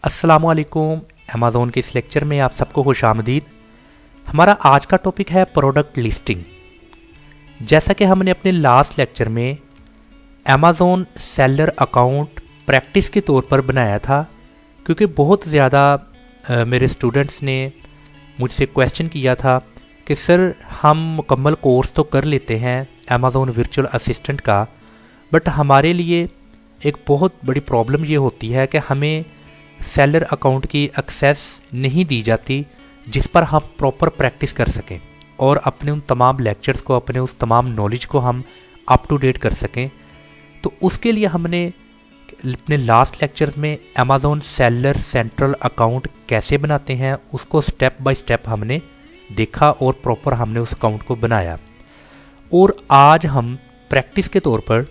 अस्सलामुअलैकुम। अमेज़ॉन के इस लेक्चर में आप सबको खुशामदीद। हमारा आज का टॉपिक है प्रोडक्ट लिस्टिंग। जैसा कि हमने अपने लास्ट लेक्चर में अमेज़ॉन सेलर अकाउंट प्रैक्टिस के तौर पर बनाया था, क्योंकि बहुत ज़्यादा मेरे स्टूडेंट्स ने मुझसे क्वेश्चन किया था कि सर हम मुकम्मल कोर्स तो कर लेते हैं अमेज़ॉन वर्चुअल असिस्टेंट का, बट हमारे लिए एक बहुत बड़ी प्रॉब्लम ये होती है कि हमें सेलर अकाउंट की एक्सेस नहीं दी जाती जिस पर हम प्रॉपर प्रैक्टिस कर सकें और अपने उन तमाम लेक्चर्स को, अपने उस तमाम नॉलेज को हम अप टू डेट कर सकें। तो उसके लिए हमने अपने लास्ट लेक्चर्स में अमेज़ॉन सेलर सेंट्रल अकाउंट कैसे बनाते हैं उसको स्टेप बाय स्टेप हमने देखा और प्रॉपर हमने उस अकाउंट को बनाया। और आज हम प्रैक्टिस के तौर पर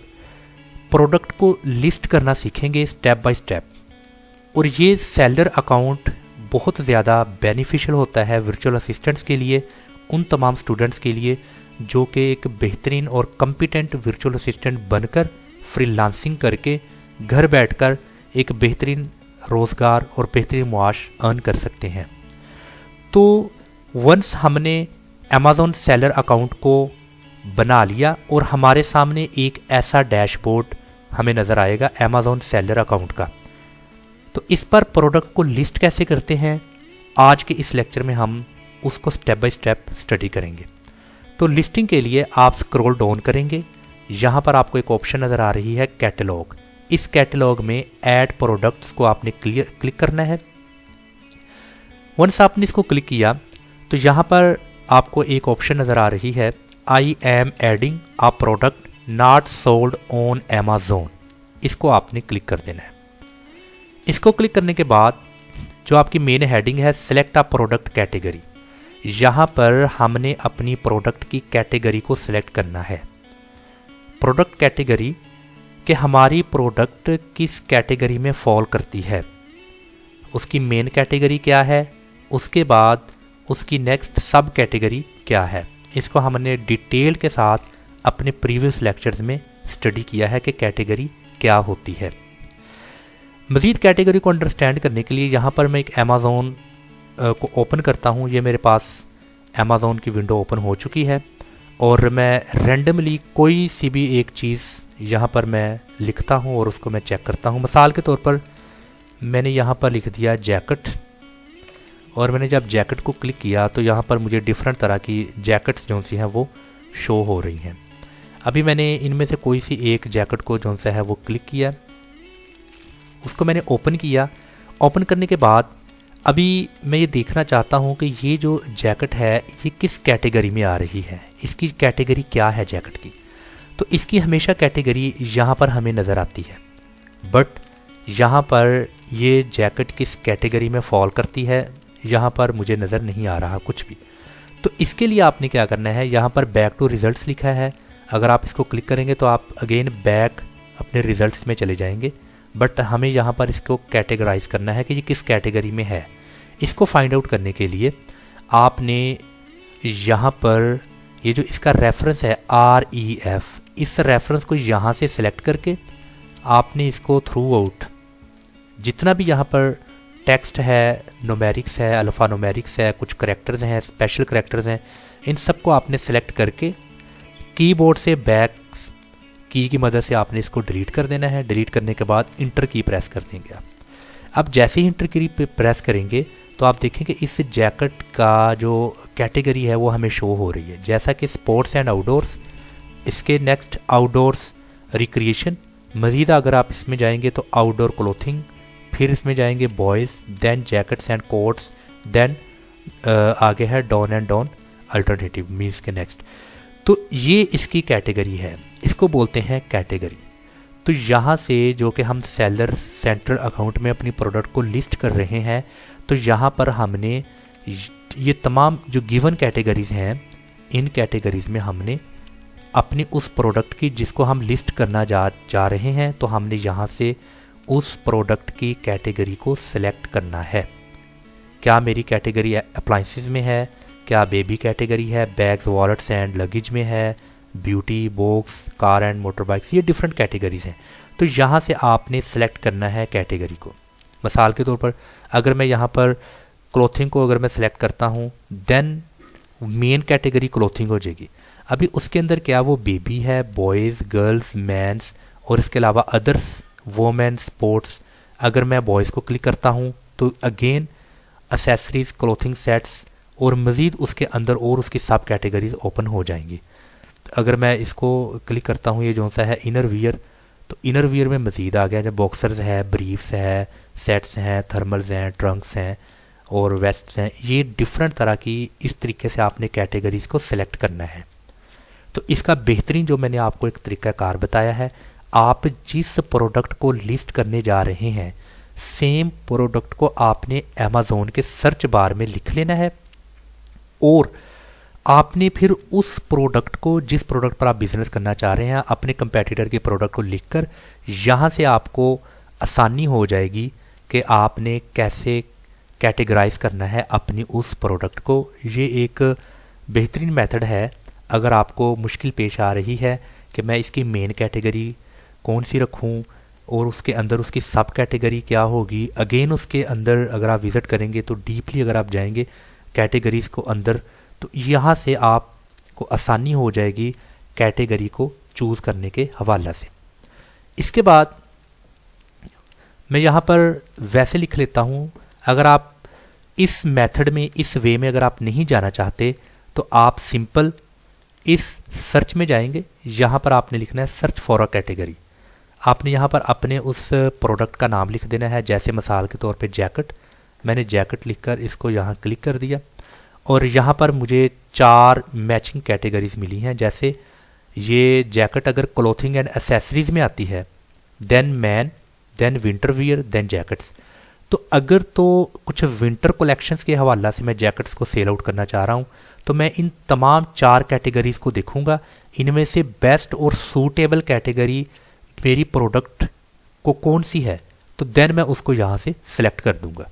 प्रोडक्ट को लिस्ट करना सीखेंगे स्टेप बाय स्टेप। और ये सेलर अकाउंट बहुत ज़्यादा बेनिफिशियल होता है वर्चुअल असिस्टेंट्स के लिए, उन तमाम स्टूडेंट्स के लिए जो कि एक बेहतरीन और कॉम्पिटेंट वर्चुअल असिस्टेंट बनकर फ्रीलांसिंग करके घर बैठकर एक बेहतरीन रोज़गार और बेहतरीन मुआश अर्न कर सकते हैं। तो वंस हमने अमेज़ॉन सेलर अकाउंट को बना लिया और हमारे सामने एक ऐसा डैशबोर्ड हमें नज़र आएगा अमेज़ॉन सेलर अकाउंट का। तो इस पर प्रोडक्ट को लिस्ट कैसे करते हैं, आज के इस लेक्चर में हम उसको स्टेप बाय स्टेप स्टडी करेंगे। तो लिस्टिंग के लिए आप स्क्रॉल डाउन करेंगे, यहाँ पर आपको एक ऑप्शन नज़र आ रही है कैटलॉग। इस कैटलॉग में ऐड प्रोडक्ट्स को आपने क्लिक करना है। वंस आपने इसको क्लिक किया तो यहाँ पर आपको एक ऑप्शन नज़र आ रही है I am adding a product not sold on Amazon. इसको आपने क्लिक कर देना है। इसको क्लिक करने के बाद जो आपकी मेन हेडिंग है सिलेक्ट अ प्रोडक्ट कैटेगरी, यहाँ पर हमने अपनी प्रोडक्ट की कैटेगरी को सिलेक्ट करना है। प्रोडक्ट कैटेगरी कि हमारी प्रोडक्ट किस कैटेगरी में फॉल करती है, उसकी मेन कैटेगरी क्या है, उसके बाद उसकी नेक्स्ट सब कैटेगरी क्या है। इसको हमने डिटेल के साथ अपने प्रीवियस लेक्चर्स में स्टडी किया है कि कैटेगरी क्या होती है। मज़ीद कैटेगरी को अंडरस्टैंड करने के लिए यहाँ पर मैं एक अमेज़ॉन को ओपन करता हूँ। ये मेरे पास अमेज़ॉन की विंडो ओपन हो चुकी है और मैं रैंडमली कोई सी भी एक चीज़ यहाँ पर मैं लिखता हूँ और उसको मैं चेक करता हूँ। मिसाल के तौर पर मैंने यहाँ पर लिख दिया जैकेट, और मैंने जब जैकेट को क्लिक किया तो यहाँ पर मुझे डिफरेंट तरह की जैकेट्स जो सी हैं वो शो हो रही हैं। अभी मैंने इनमें से कोई सी एक जैकेट को जो सा है वो क्लिक किया, उसको मैंने ओपन किया। ओपन करने के बाद अभी मैं ये देखना चाहता हूँ कि ये जो जैकेट है ये किस कैटेगरी में आ रही है, इसकी कैटेगरी क्या है जैकेट की। तो इसकी हमेशा कैटेगरी यहाँ पर हमें नज़र आती है, बट यहाँ पर ये जैकेट किस कैटेगरी में फॉल करती है यहाँ पर मुझे नज़र नहीं आ रहा कुछ भी। तो इसके लिए आपने क्या करना है, यहाँ पर बैक टू रिज़ल्ट्स लिखा है, अगर आप इसको क्लिक करेंगे तो आप अगेन बैक अपने रिज़ल्ट्स में चले जाएंगे, बट हमें यहाँ पर इसको कैटेगराइज करना है कि ये किस कैटेगरी में है। इसको फाइंड आउट करने के लिए आपने यहाँ पर ये जो इसका रेफरेंस है REF, इस रेफरेंस को यहाँ से सिलेक्ट करके आपने इसको थ्रू आउट जितना भी यहाँ पर टेक्स्ट है, न्यूमेरिक्स है, अल्फ़ा न्यूमेरिक्स है, कुछ करैक्टर्स हैं, स्पेशल करैक्टर्स हैं, इन सब को आपने सेलेक्ट करके कीबोर्ड से बैक की मदद से आपने इसको डिलीट कर देना है। डिलीट करने के बाद इंटर की प्रेस कर देंगे आप। अब जैसे ही इंटर की प्रेस करेंगे तो आप देखेंगे इस जैकेट का जो कैटेगरी है वो हमें शो हो रही है, जैसा कि स्पोर्ट्स एंड आउटडोर्स, इसके नेक्स्ट आउटडोर्स रिक्रिएशन। मज़ीद अगर आप इसमें जाएंगे तो आउटडोर क्लोथिंग, फिर इसमें जाएंगे boys, then jackets and coats, then आगे है down and down alternative means के नेक्स्ट। तो ये इसकी कैटेगरी है, इसको बोलते हैं कैटेगरी। तो यहाँ से जो कि हम सेलर सेंट्रल अकाउंट में अपनी प्रोडक्ट को लिस्ट कर रहे हैं, तो यहाँ पर हमने ये तमाम जो गिवन कैटेगरीज हैं, इन कैटेगरीज में हमने अपनी उस प्रोडक्ट की जिसको हम लिस्ट करना जा रहे हैं, तो हमने यहाँ से उस प्रोडक्ट की कैटेगरी को सिलेक्ट करना है। क्या मेरी कैटेगरी अप्लाइंसेस में है, क्या बेबी कैटेगरी है, बैग्स वॉलेट्स एंड लगेज में है, beauty, box, car and motor bikes, ये डिफरेंट कैटेगरीज हैं। तो यहाँ से आपने सेलेक्ट करना है कैटेगरी को। मिसाल के तौर पर अगर मैं यहाँ पर क्लोथिंग को अगर मैं सिलेक्ट करता हूँ, देन मेन कैटेगरी क्लोथिंग हो जाएगी। अभी उसके अंदर क्या वो बेबी है, बॉयज़, गर्ल्स, मैंस और इसके अलावा अदर्स, वोमेन, स्पोर्ट्स। अगर मैं बॉयज़ को क्लिक करता हूँ तो अगेन एसेसरीज, क्लोथिंग सेट्स और मज़ीद उसके अंदर और उसकी सब कैटेगरीज ओपन हो जाएंगी। अगर मैं इसको क्लिक करता हूँ, ये जो सा है इनर वियर, तो इनर वियर में मज़ीद आ गया, जब बॉक्सर्स है, ब्रीफ्स है, सेट्स हैं, थर्मल्स हैं, ट्रंक्स हैं और वेस्ट्स हैं। ये डिफरेंट तरह की इस तरीके से आपने कैटेगरीज़ को सिलेक्ट करना है। तो इसका बेहतरीन जो मैंने आपको एक तरीक़ाकार बताया है, आप जिस प्रोडक्ट को लिस्ट करने जा रहे हैं सेम प्रोडक्ट को आपने अमेज़ॉन के सर्च बार में लिख लेना है और आपने फिर उस प्रोडक्ट को, जिस प्रोडक्ट पर आप बिजनेस करना चाह रहे हैं, अपने कंपेटिटर के प्रोडक्ट को लिखकर यहाँ से आपको आसानी हो जाएगी कि आपने कैसे कैटेगराइज करना है अपनी उस प्रोडक्ट को। ये एक बेहतरीन मेथड है। अगर आपको मुश्किल पेश आ रही है कि मैं इसकी मेन कैटेगरी कौन सी रखूं और उसके अंदर उसकी सब कैटेगरी क्या होगी, अगेन उसके अंदर अगर आप विज़िट करेंगे तो डीपली अगर आप जाएंगे कैटेगरीज़ को अंदर, तो यहाँ से आपको आसानी हो जाएगी कैटेगरी को चूज़ करने के हवाला से। इसके बाद मैं यहाँ पर वैसे लिख लेता हूँ। अगर आप इस मेथड में, इस वे में अगर आप नहीं जाना चाहते तो आप सिंपल इस सर्च में जाएंगे। यहाँ पर आपने लिखना है सर्च फॉर अ कैटेगरी। आपने यहाँ पर अपने उस प्रोडक्ट का नाम लिख देना है। जैसे मिसाल के तौर पे जैकेट, मैंने जैकेट लिखकर इसको यहाँ क्लिक कर दिया और यहाँ पर मुझे 4 मैचिंग कैटेगरीज मिली हैं। जैसे ये जैकेट अगर क्लोथिंग एंड एसेसरीज में आती है, then man, then winter wear, then jackets. तो अगर तो कुछ विंटर कलेक्शंस के हवाला से मैं जैकेट्स को सेल आउट करना चाह रहा हूँ तो मैं इन तमाम 4 कैटेगरीज को देखूंगा, इनमें से बेस्ट और सूटेबल कैटेगरी मेरी प्रोडक्ट को कौन सी है, तो देन मैं उसको यहाँ से सिलेक्ट कर दूंगा।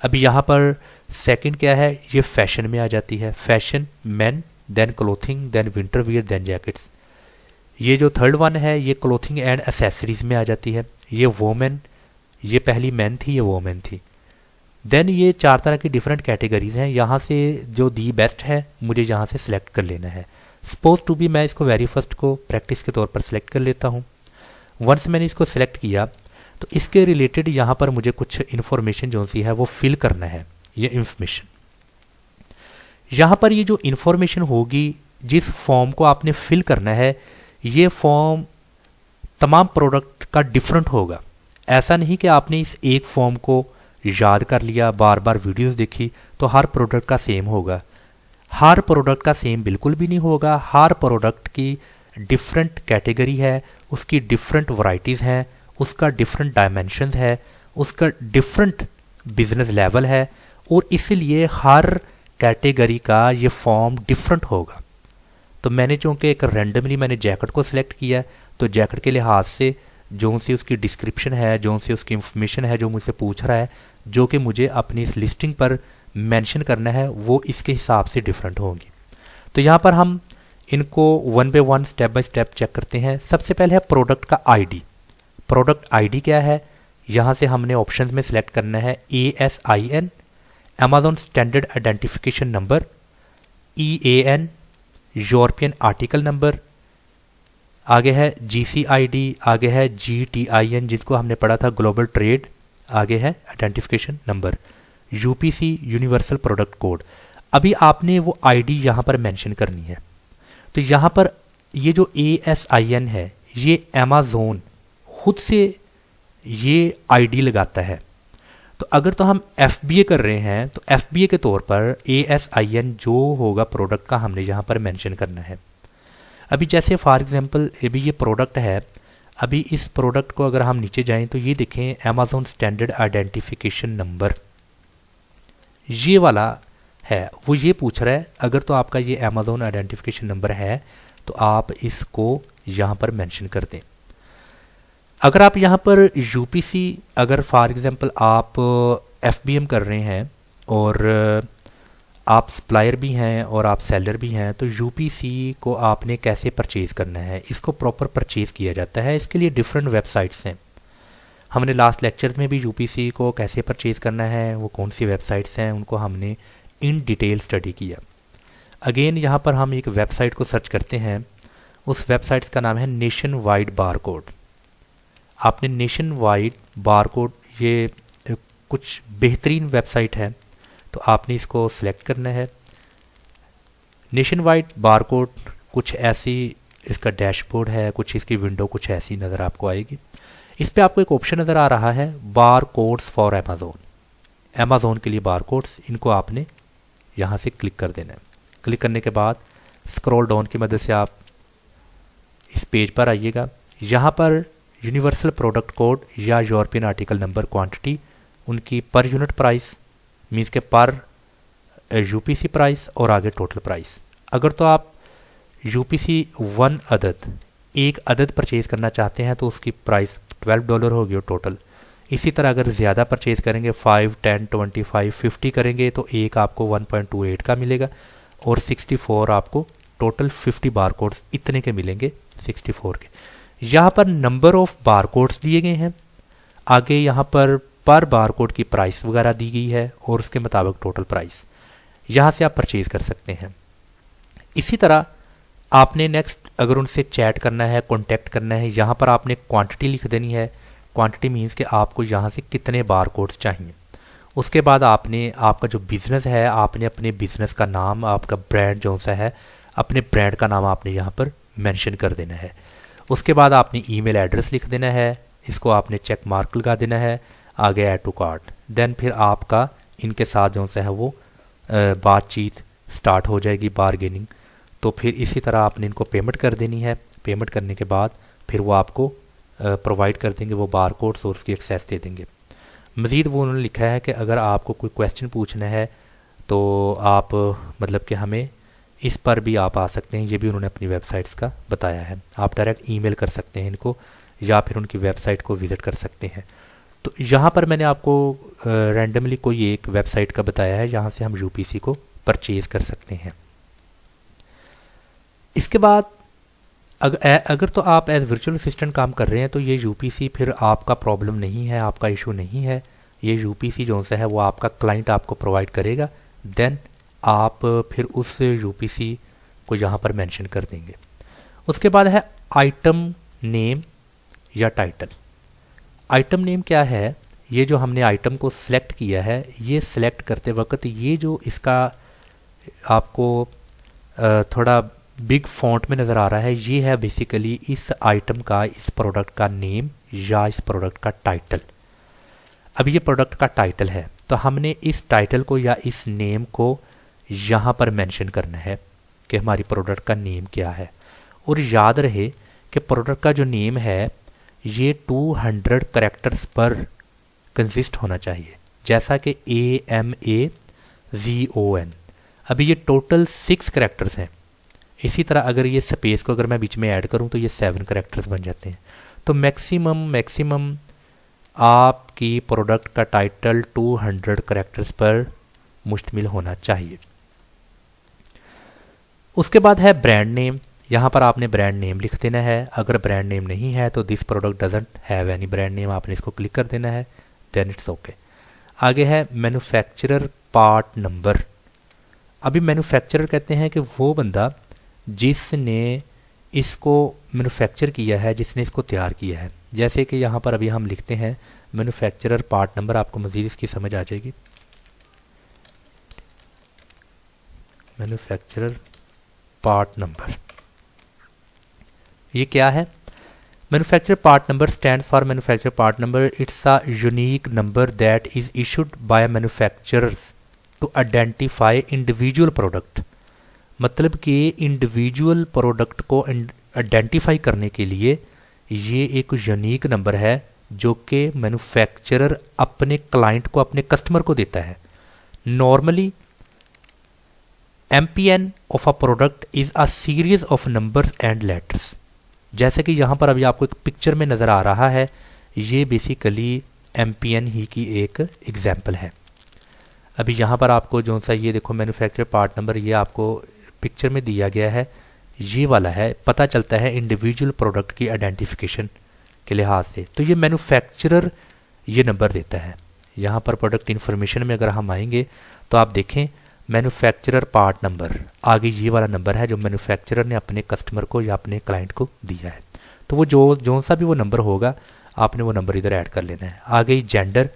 अभी यहाँ पर सेकंड क्या है, ये फैशन में आ जाती है। Fashion, men, then clothing, then winter wear, then jackets. ये जो थर्ड वन है ये क्लोथिंग एंड एसेसरीज में आ जाती है। ये वोमेन, ये पहली मैन थी, ये वोमेन थी। देन ये 4 तरह की डिफरेंट कैटेगरीज हैं। यहाँ से जो दी बेस्ट है मुझे यहाँ से सिलेक्ट कर लेना है। सपोज टू बी मैं इसको वेरी फर्स्ट को प्रैक्टिस के तौर पर सिलेक्ट कर लेता हूँ। वंस मैंने इसको सिलेक्ट किया तो इसके रिलेटेड यहाँ पर मुझे कुछ इन्फॉर्मेशन जो सी है वो फिल करना है। ये इंफॉर्मेशन यहाँ पर, ये जो इन्फॉर्मेशन होगी, जिस फॉर्म को आपने फिल करना है, ये फॉर्म तमाम प्रोडक्ट का डिफरेंट होगा। ऐसा नहीं कि आपने इस एक फॉर्म को याद कर लिया, बार बार वीडियोस देखी तो हर प्रोडक्ट का सेम होगा। हर प्रोडक्ट का सेम बिल्कुल भी नहीं होगा। हर प्रोडक्ट की डिफरेंट कैटेगरी है, उसकी डिफरेंट वैरायटीज़ हैं, उसका डिफरेंट डायमेंशन है, उसका डिफरेंट बिजनेस लेवल है और इसलिए हर कैटेगरी का ये फॉर्म डिफरेंट होगा। तो मैंने चूँकि एक रैंडमली मैंने जैकेट को सिलेक्ट किया है तो जैकेट के लिहाज से जो सी उसकी डिस्क्रिप्शन है, जो सी उसकी इंफॉर्मेशन है जो मुझसे पूछ रहा है, जो कि मुझे अपनी इस लिस्टिंग पर मेंशन करना है, वो इसके हिसाब से डिफरेंट होगी। तो यहाँ पर हम इनको one by one, step by step check करते हैं। सबसे पहले है प्रोडक्ट का आईडी। प्रोडक्ट आईडी क्या है, यहाँ से हमने ऑप्शन में सिलेक्ट करना है ASIN, Amazon standard identification number, EAN, European article number, आगे है GCID, आगे है GTIN जिसको हमने पढ़ा था ग्लोबल ट्रेड, आगे है identification number, UPC universal product code. अभी आपने वो आईडी यहाँ पर मेंशन करनी है। तो यहाँ पर ये जो ASIN है ये अमेज़ॉन खुद से ये आईडी लगाता है। तो अगर तो हम FBA कर रहे हैं तो FBA के तौर पर ASIN जो होगा प्रोडक्ट का हमने यहाँ पर मेंशन करना है। अभी जैसे फॉर एग्जांपल अभी ये प्रोडक्ट है, अभी इस प्रोडक्ट को अगर हम नीचे जाएं तो ये देखें अमेज़ॉन स्टैंडर्ड आइडेंटिफिकेशन नंबर ये वाला है, वो ये पूछ रहा है। अगर तो आपका ये अमेज़ॉन आइडेंटिफिकेशन नंबर है तो आप इसको यहाँ पर मेंशन कर दें। अगर आप यहाँ पर UPC, अगर फॉर एग्जांपल आप FBM कर रहे हैं और आप सप्लायर भी हैं और आप सेलर भी हैं, तो UPC को आपने कैसे परचेज़ करना है, इसको प्रॉपर परचेज़ किया जाता है। इसके लिए डिफरेंट वेबसाइट्स हैं। हमने लास्ट लेक्चर में भी यूपीसी को कैसे परचेज़ करना है, वो कौन सी वेबसाइट्स हैं, उनको हमने इन डिटेल स्टडी किया। अगेन यहाँ पर हम एक वेबसाइट को सर्च करते हैं, उस वेबसाइट्स का नाम है नेशन वाइड बारकोड। आपने नेशन वाइड बारकोड, ये कुछ बेहतरीन वेबसाइट है, तो आपने इसको सिलेक्ट करना है। नेशन वाइड बारकोड कुछ ऐसी इसका डैशबोर्ड है, कुछ इसकी विंडो कुछ ऐसी नज़र आपको आएगी। इस पे आपको एक ऑप्शन नज़र आ रहा है बार कोड्स फॉर अमेज़ोन, अमेज़ोन के लिए बार कोड्स। इनको आपने यहाँ से क्लिक कर देना है। क्लिक करने के बाद स्क्रॉल डाउन की मदद से आप इस पेज पर आइएगा। यहाँ पर यूनिवर्सल प्रोडक्ट कोड या यूरोपियन आर्टिकल नंबर क्वांटिटी, उनकी पर यूनिट प्राइस मीन्स के पर यूपीसी प्राइस और आगे टोटल प्राइस। अगर तो आप यूपीसी वन अदद, एक अदद परचेज़ करना चाहते हैं तो उसकी प्राइस $12 होगी और टोटल। इसी तरह अगर ज़्यादा परचेज़ करेंगे 5, 10, 25, 50 करेंगे तो एक आपको 1.28 का मिलेगा और 64 आपको टोटल 50 बार कोड्स इतने के मिलेंगे 64 के। यहाँ पर नंबर ऑफ बार कोड्स दिए गए हैं, आगे यहाँ पर बार कोड की प्राइस वगैरह दी गई है और उसके मुताबिक टोटल प्राइस। यहाँ से आप परचेज़ कर सकते हैं। इसी तरह आपने नेक्स्ट अगर उनसे चैट करना है, कांटेक्ट करना है, यहाँ पर आपने क्वांटिटी लिख देनी है। क्वांटिटी मीन्स कि आपको यहाँ से कितने बार कोड्स चाहिए। उसके बाद आपने आपका जो बिज़नेस है, आपने अपने बिज़नेस का नाम, आपका ब्रांड जो सा है, अपने ब्रांड का नाम आपने यहाँ पर मेंशन कर देना है। उसके बाद आपने ईमेल एड्रेस लिख देना है, इसको आपने चेक मार्क लगा देना है, आगे ऐड टू कार्ट। देन फिर आपका इनके साथ जो सा है वो बातचीत स्टार्ट हो जाएगी, बारगेनिंग। तो फिर इसी तरह आपने इनको पेमेंट कर देनी है। पेमेंट करने के बाद फिर वो आपको प्रोवाइड कर देंगे वो बार कोड्स और उसकी एक्सेस दे देंगे। मज़ीद वो उन्होंने लिखा है कि अगर आपको कोई क्वेश्चन पूछना है तो आप मतलब कि हमें इस पर भी आप आ सकते हैं। ये भी उन्होंने अपनी वेबसाइट्स का बताया है। आप डायरेक्ट ईमेल कर सकते हैं इनको या फिर उनकी वेबसाइट को विज़िट कर सकते हैं। तो यहाँ पर मैंने आपको रैंडमली कोई एक वेबसाइट का बताया है, यहाँ से हम यूपीसी को परचेज़ कर सकते हैं। इसके बाद अगर तो आप एज वर्चुअल असिस्टेंट काम कर रहे हैं तो ये यूपीसी फिर आपका प्रॉब्लम नहीं है, आपका इशू नहीं है। ये यूपीसी जो सा है वो आपका क्लाइंट आपको प्रोवाइड करेगा। देन आप फिर उस यूपीसी को यहाँ पर मेंशन कर देंगे। उसके बाद है आइटम नेम या टाइटल। आइटम नेम क्या है? ये जो हमने आइटम को सिलेक्ट किया है, ये सिलेक्ट करते वक्त ये जो इसका आपको थोड़ा बिग फॉन्ट में नज़र आ रहा है, ये है बेसिकली इस आइटम का, इस प्रोडक्ट का नेम या इस प्रोडक्ट का टाइटल। अब ये प्रोडक्ट का टाइटल है तो हमने इस टाइटल को या इस नेम को यहाँ पर मेंशन करना है कि हमारी प्रोडक्ट का नेम क्या है। और याद रहे कि प्रोडक्ट का जो नेम है ये 200 कैरेक्टर्स पर कंसिस्ट होना चाहिए, जैसा कि AMAZON। अभी ये टोटल 6 कैरेक्टर्स हैं। इसी तरह अगर ये स्पेस को अगर मैं बीच में ऐड करूं तो ये 7 कैरेक्टर्स बन जाते हैं। तो मैक्सिमम आपकी प्रोडक्ट का टाइटल 200 कैरेक्टर्स पर मुश्तमिल होना चाहिए। उसके बाद है ब्रांड नेम। यहाँ पर आपने ब्रांड नेम लिख देना है। अगर ब्रांड नेम नहीं है तो this product doesn't have any brand name, आपने इसको क्लिक कर देना है, देन इट्स ओके। आगे है मैन्युफैक्चरर पार्ट नंबर। अभी मैन्युफैक्चरर कहते हैं कि वो बंदा जिसने इसको मैन्युफैक्चर किया है, जिसने इसको तैयार किया है। जैसे कि यहाँ पर अभी हम लिखते हैं मैन्युफैक्चरर पार्ट नंबर, आपको मज़ीद इसकी समझ आ जाएगी। मैन्युफैक्चरर पार्ट नंबर ये क्या है? Manufacturer part number stands for manufacturer part number. It's a unique number that is issued by manufacturers to identify individual product. मतलब कि इंडिविजुअल प्रोडक्ट को आइडेंटिफाई करने के लिए ये एक यूनिक नंबर है जो कि मैन्युफैक्चरर अपने क्लाइंट को, अपने कस्टमर को देता है। Normally MPN of a product is a series of numbers and letters. जैसे कि यहाँ पर अभी आपको एक पिक्चर में नज़र आ रहा है, ये बेसिकली MPN ही की एक एग्जाम्पल है। अभी यहाँ पर आपको जो सा ये देखो मैन्युफैक्चरर पार्ट नंबर, ये आपको पिक्चर में दिया गया है, ये वाला है। पता चलता है इंडिविजुअल प्रोडक्ट की आइडेंटिफिकेशन के लिहाज से। तो ये मैन्युफैक्चरर ये नंबर देता है। यहाँ पर प्रोडक्ट इन्फॉर्मेशन में अगर हम आएंगे तो आप देखें मैन्युफैक्चरर पार्ट नंबर, आगे ये वाला नंबर है जो मैन्युफैक्चरर ने अपने कस्टमर को या अपने क्लाइंट को दिया है। तो वो जो सा भी वो नंबर होगा आपने वो नंबर इधर ऐड कर लेना है। आगे जेंडर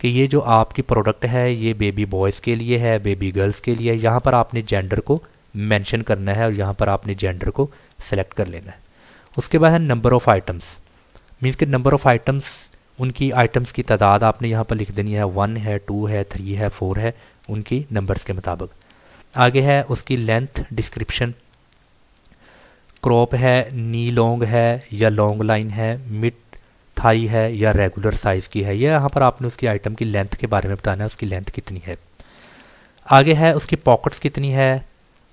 कि ये जो आपकी प्रोडक्ट है ये बेबी बॉयज़ के लिए है, बेबी गर्ल्स के लिए है। यहाँ पर आपने जेंडर को मेंशन करना है और यहाँ पर आपने जेंडर को सेलेक्ट कर लेना है। उसके बाद है नंबर ऑफ़ आइटम्स, मीन्स कि नंबर ऑफ़ आइटम्स, उनकी आइटम्स की तादाद आपने यहाँ पर लिख देनी है, 1 है, 2 है, 3 है, 4 है, उनकी नंबर्स के मुताबिक। आगे है उसकी लेंथ डिस्क्रिप्शन, क्रॉप है, नी लॉन्ग है या लॉन्ग लाइन है, मिड थाई है या रेगुलर साइज़ की है। यह यहाँ पर आपने उसकी आइटम की लेंथ के बारे में बताना है, उसकी लेंथ कितनी है। आगे है उसकी पॉकेट्स कितनी है,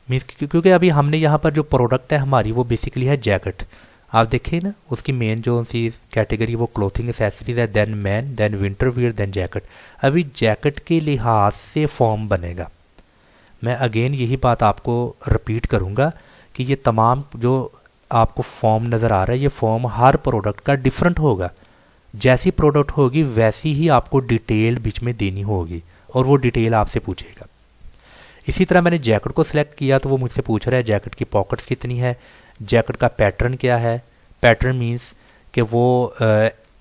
मीन्स क्योंकि अभी हमने यहाँ पर जो प्रोडक्ट है हमारी वो बेसिकली है जैकेट। आप देखिए ना उसकी मेन जो सी कैटेगरी वो क्लोथिंग एसेसरीज है, then man, then winter wear, then jacket. अभी जैकेट के लिहाज से फॉर्म बनेगा। मैं अगेन यही बात आपको रिपीट करूँगा कि ये तमाम जो आपको फॉर्म नज़र आ रहा है ये फॉर्म हर प्रोडक्ट का डिफरेंट होगा। जैसी प्रोडक्ट होगी वैसी ही आपको डिटेल बीच में देनी होगी और वो डिटेल आपसे पूछेगा। इसी तरह मैंने जैकेट को सिलेक्ट किया तो वो मुझसे पूछ रहा है जैकेट की पॉकेट्स कितनी है, जैकेट का पैटर्न क्या है। पैटर्न मीन्स कि वो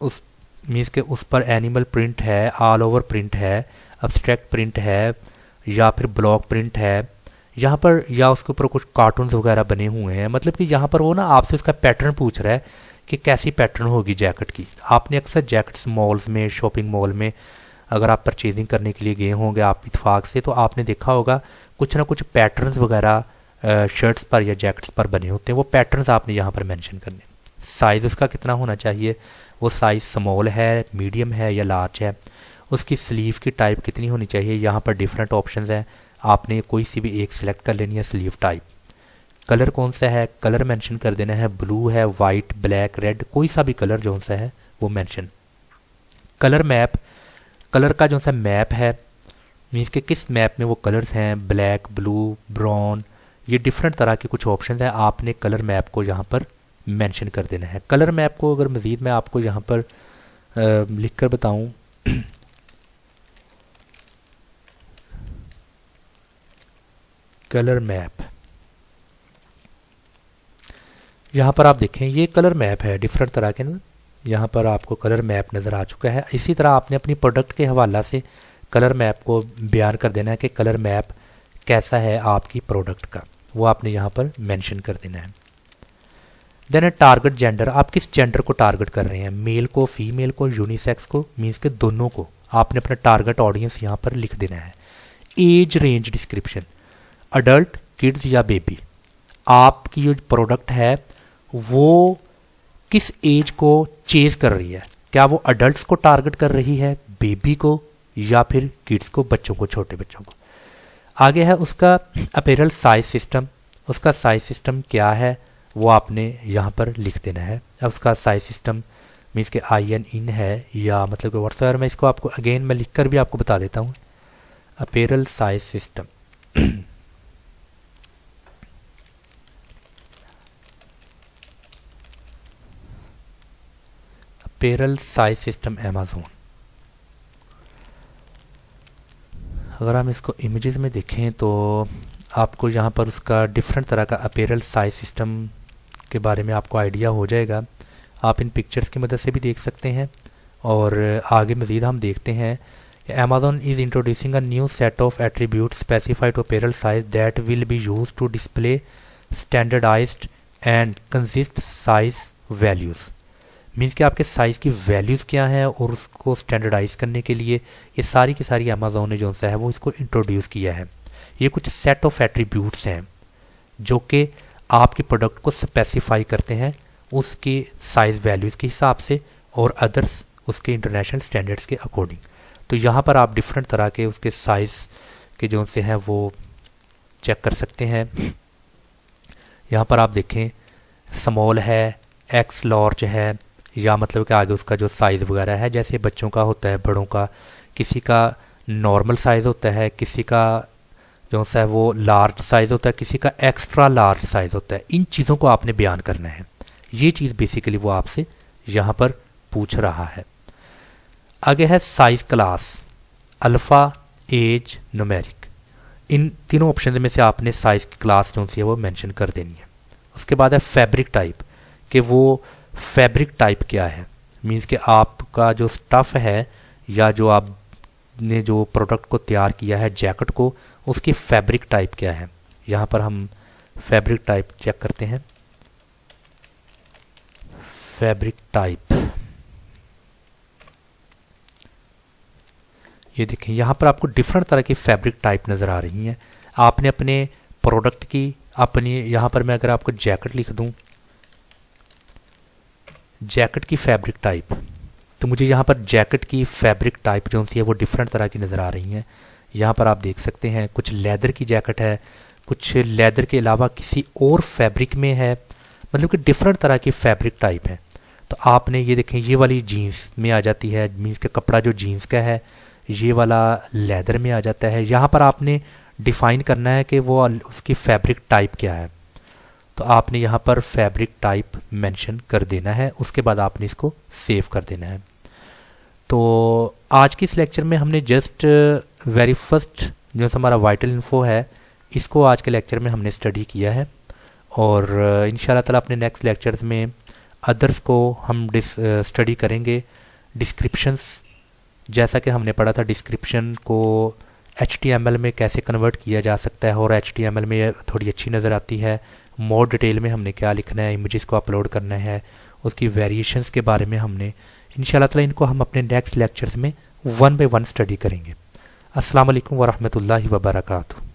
उस पर एनिमल प्रिंट है, ऑल ओवर प्रिंट है, अब्स्ट्रैक्ट प्रिंट है या फिर ब्लॉक प्रिंट है यहाँ पर, या उसके ऊपर कुछ कार्टून्स वगैरह बने हुए हैं। मतलब कि यहाँ पर वो ना आपसे उसका पैटर्न पूछ रहा है कि कैसी पैटर्न होगी जैकेट की। आपने अक्सर जैकेट्स मॉल्स में, शॉपिंग मॉल में अगर आप परचेजिंग करने के लिए गए होंगे आप इत्फाक से, तो आपने देखा होगा कुछ ना कुछ पैटर्न्स वगैरह शर्ट्स पर या जैकेट्स पर बने होते हैं। वो पैटर्न्स आपने यहाँ पर मेंशन करने। साइज़ उसका कितना होना चाहिए, वो साइज़ स्मॉल है, मीडियम है या लार्ज है। उसकी स्लीव की टाइप कितनी होनी चाहिए, यहाँ पर डिफरेंट ऑप्शंस हैं, आपने कोई सी भी एक सिलेक्ट कर लेनी है स्लीव टाइप। कलर कौन सा है, कलर मेंशन कर देना है, ब्लू है, वाइट, ब्लैक, रेड, कोई सा भी कलर जो सा है वो मेंशन। कलर मैप, कलर का जो सा मैप है मीन्स के किस मैप में वो कलर्स हैं, ब्लैक, ब्लू, ब्राउन, ये डिफरेंट तरह के कुछ ऑप्शन हैं। आपने कलर मैप को यहाँ पर मेंशन कर देना है। कलर मैप को अगर मज़ीद मैं आपको यहाँ पर लिख कर बताऊँ कलर मैप, यहाँ पर आप देखें ये कलर मैप है डिफरेंट तरह के ना, यहाँ पर आपको कलर मैप नज़र आ चुका है। इसी तरह आपने अपनी प्रोडक्ट के हवाला से कलर मैप को बयान कर देना है कि कलर मैप कैसा है आपकी प्रोडक्ट का, वो आपने यहाँ पर मेंशन कर देना है। देन है टारगेट जेंडर, आप किस जेंडर को टारगेट कर रहे हैं, मेल को, फीमेल को, यूनिसेक्स को, मीन्स के दोनों को आपने अपना टारगेट ऑडियंस यहाँ पर लिख देना है। Age range description, adult, kids या बेबी, आपकी जो प्रोडक्ट है वो किस एज को चेज कर रही है, क्या वो अडल्ट्स को टारगेट कर रही है, बेबी को या फिर किड्स को, बच्चों को, छोटे बच्चों को। आगे है उसका अपैरल साइज सिस्टम, उसका साइज सिस्टम क्या है वो आपने यहाँ पर लिख देना है। अब उसका साइज सिस्टम मीन्स के IN इन है या मतलब कि व्हाट्सएवर, मैं इसको आपको अगेन मैं लिख कर भी आपको बता देता हूँ। Apparel size system apparel size system Amazon. अगर हम इसको इमेजेस में देखें तो आपको यहाँ पर उसका डिफरेंट तरह का अपैरल साइज सिस्टम के बारे में आपको आइडिया हो जाएगा। आप इन पिक्चर्स की मदद से भी देख सकते हैं और आगे मज़ीद हम देखते हैं। Amazon is introducing a new set of attributes specified to apparel size that will be used to display standardized and consist size values। Means कि आपके साइज़ की वैल्यूज़ क्या हैं और उसको स्टैंडर्डाइज करने के लिए ये सारी की सारी अमेज़न ने जो सा है वो इसको इंट्रोड्यूस किया है। ये कुछ सेट ऑफ एट्रीब्यूट्स हैं जो कि आपके प्रोडक्ट को स्पेसिफाई करते हैं उसके साइज़ वैल्यूज़ के हिसाब से और अदर्स उसके इंटरनेशनल स्टैंडर्ड्स के अकॉर्डिंग। तो यहाँ पर आप डिफरेंट तरह के उसके साइज़ के जो से हैं वो चेक कर सकते हैं। यहाँ पर आप देखें स्मॉल है, एक्स लार्ज है, या मतलब कि आगे उसका जो साइज़ वगैरह है जैसे बच्चों का होता है, बड़ों का, किसी का नॉर्मल साइज़ होता है, किसी का जो सा है वो लार्ज साइज़ होता है, किसी का एक्स्ट्रा लार्ज साइज़ होता है। इन चीज़ों को आपने बयान करना है। ये चीज़ बेसिकली वो आपसे यहाँ पर पूछ रहा है। आगे है size class, alpha, age, numeric. इन तीनों ऑप्शन में से आपने साइज की क्लास जो सी है वो मेंशन कर देनी है। उसके बाद है फैब्रिक टाइप, कि वो फैब्रिक टाइप क्या है, मीन्स कि आपका जो स्टफ़ है या जो आपने जो प्रोडक्ट को तैयार किया है जैकेट को, उसकी फैब्रिक टाइप क्या है। यहाँ पर हम फैब्रिक टाइप चेक करते हैं। फैब्रिक टाइप, ये देखें यहाँ पर आपको डिफरेंट तरह की फैब्रिक टाइप नज़र आ रही हैं। आपने अपने प्रोडक्ट की अपनी, यहाँ पर मैं अगर आपको जैकेट लिख दूँ, जैकेट की फैब्रिक टाइप, तो मुझे यहाँ पर जैकेट की फैब्रिक टाइप जो सी है वो डिफरेंट तरह की नज़र आ रही हैं। यहाँ पर आप देख सकते हैं कुछ लेदर की जैकेट है, कुछ लेदर के अलावा किसी और फैब्रिक में है, मतलब कि डिफरेंट तरह की फैब्रिक टाइप है। तो आपने ये देखें ये वाली जीन्स में आ जाती है, मीन्स के कपड़ा जो जीन्स का है, ये वाला लेदर में आ जाता है। यहाँ पर आपने डिफ़ाइन करना है कि वो उसकी फैब्रिक टाइप क्या है, तो आपने यहाँ पर फैब्रिक टाइप मेंशन कर देना है। उसके बाद आपने इसको सेव कर देना है। तो आज की इस लेक्चर में हमने जस्ट वेरी फर्स्ट जो हमारा वाइटल इन्फो है इसको आज के लेक्चर में हमने स्टडी किया है, और इंशाल्लाह ताला अपने नेक्स्ट लेक्चर्स में अदर्स को हम स्टडी करेंगे। डिस्क्रिप्शंस, जैसा कि हमने पढ़ा था डिस्क्रिप्शन को HTML में कैसे कन्वर्ट किया जा सकता है, और HTML में थोड़ी अच्छी नज़र आती है। मोर डिटेल में हमने क्या लिखना है, इमेजेस को अपलोड करना है, उसकी वेरिएशंस के बारे में हमने इंशाल्लाह ताला इनको हम अपने नेक्स्ट लेक्चर्स में 1 बाय 1 स्टडी करेंगे। अस्सलाम वालेकुम व रहमतुल्लाहि व बरकातुहू।